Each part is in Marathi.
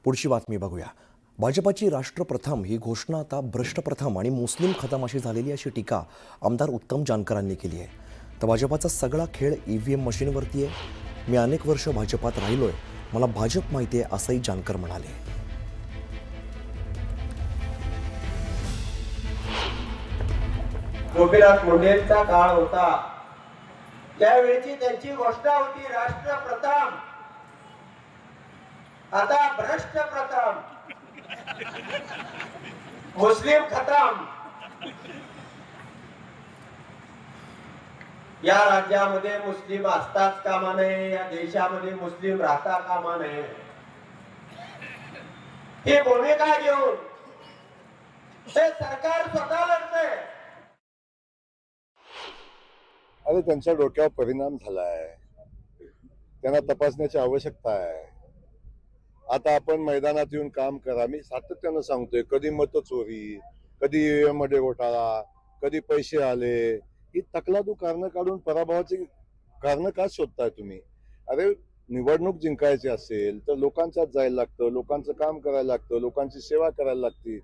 पुढची बातमी बघूया। भाजपाची राष्ट्रप्रथम ही घोषणा आता भ्रष्टप्रथम आणि मुस्लिम खतम अशी झालेली अशी टीका आमदार उत्तम जानकरांनी केली आहे। तर भाजपाचा सगळा खेळ ईव्हीएम मशीनवरती आहे। मी अनेक वर्ष भाजपात राहिलोय, मला भाजप माहिती आहे असंही जानकर म्हणाले। गोपीनाथ मुंडेंचा काळ होता, त्यावेळी त्यांची घोषणा होती राष्ट्रप्रथम, आता भ्रष्ट प्रथम, मुस्लिम खतम। या राज्यामध्ये मुस्लिम असताच कामा नये, या देशामध्ये मुस्लिम राहता कामा नये, ही भूमिका घेऊन हे सरकार स्वतः लढतंय। अरे त्यांच्या डोक्यावर परिणाम झालाय, त्यांना तपासण्याची आवश्यकता आहे। आता आपण मैदानात येऊन काम करा। मी सातत्यानं सांगतोय, कधी मतचोरी, कधी ईव्हीएम मध्ये घोटाळा, कधी पैसे आले, ही तकलादू कारण काढून पराभवाची कारण का शोधताय तुम्ही? अरे निवडणूक जिंकायची असेल तर लोकांच्यात जायला लागतं, लोकांचं काम करायला लागतं, लोकांची सेवा करायला लागते।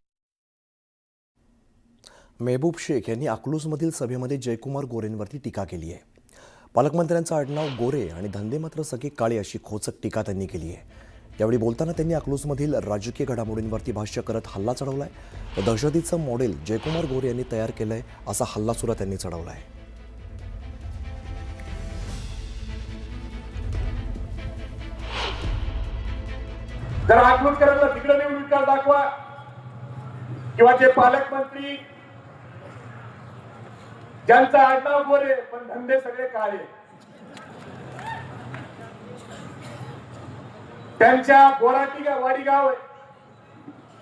मेहबूब शेख यांनी अकलूजमधील सभेमध्ये जयकुमार गोरेंवरती टीका केली आहे। पालकमंत्र्यांचं आडनाव गोरे आणि धंदे मात्र सगळे काळे अशी खोचक टीका त्यांनी केली आहे। यावेळी बोलताना त्यांनी अकलूजमधील राजकीय घडामोडींवरती भाष्य करत हल्ला चढवलाय। दहशतीचं मॉडेल जयकुमार गोरे यांनी तयार केलंय असा हल्लासुद्धा त्यांनी चढवलाय। जर अकलूजकरांना तिकडे नेऊन विकास दाखवा, किंवा जे पालकमंत्री ज्यांचा आडनाव गोरे पण धंदे सगळे काळे, त्यांच्या वाडी गाव आहे,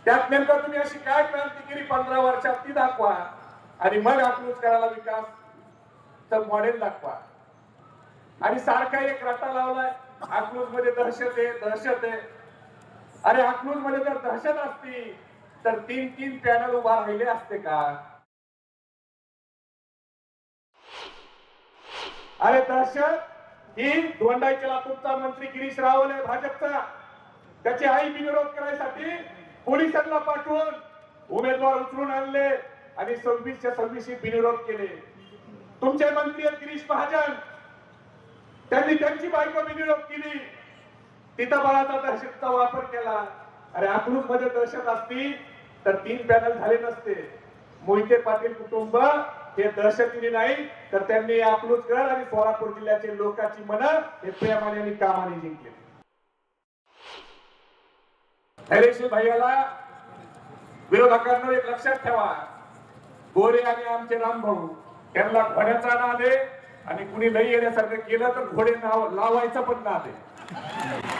त्यात नेमकं तुम्ही अशी काय क्रांती केली 15 वर्षात ती दाखवा, आणि मग अकलूजकराला विकास मॉडेल दाखवा। आणि सारखा एक रट्टा लावलाय, अकलूज मध्ये दहशत आहे, दहशत आहे। अरे अकलूज मध्ये जर दहशत असती तर 3 पॅनल उभा राहिले असते का? अरे दहशत ही दोंडाईच्या लातूरचा मंत्री गिरीश रावल आहे भाजपचा, त्याची आई बिनविरोध करायसाठी पोलिसांना पाठवून उमेदवार उचलून आणले आणि 26 बिनविरोध केले। तुमचे मंत्री आहेत गिरीश महाजन, त्यांनी त्यांची बायको बिनविरोध केली, तिथं बळाचा दहशतचा वापर केला। अरे अकलूज मध्ये दहशत असती तर 3 पॅनल झाले नसते। मोहिते पाटील कुटुंब हे दहशतीने नाही तर त्यांनी अकलूजकर आणि सोलापूर जिल्ह्याचे लोकांची मनं हे प्रेमाने आणि कामाने जिंकले। धैर्यशील भैयाला विरोधकांना एक लक्षात ठेवा, गोरे आणि आमचे रामभाऊ त्यांना घोड्याचा नाद आहे, आणि कुणी लई येण्यासारखं केलं तर घोडे लावायचं पण नाद आहे।